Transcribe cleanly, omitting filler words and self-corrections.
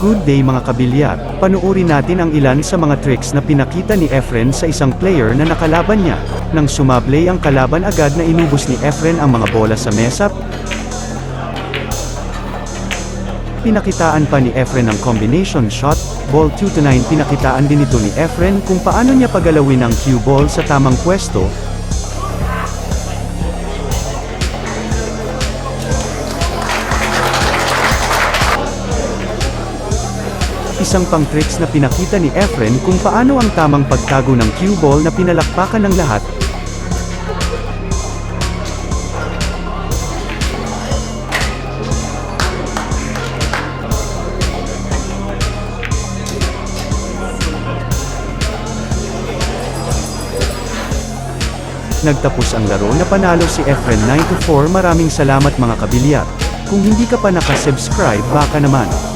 Good day mga kabilyar, panuuri natin ang ilan sa mga tricks na pinakita ni Efren sa isang player na nakalaban niya. Nang sumablay ang kalaban agad na inubos ni Efren ang mga bola sa mesa. Pinakitaan pa ni Efren ang combination shot, ball 2-9. Pinakitaan din ito ni Efren kung paano niya pagalawin ang cue ball sa tamang pwesto. Isang pang tricks na pinakita ni Efren kung paano ang tamang pagtago ng cue ball na pinalakpakan ng lahat. Nagtapos ang laro na panalo si Efren 9-4. Maraming salamat mga kabilyar. Kung hindi ka pa nakasubscribe baka naman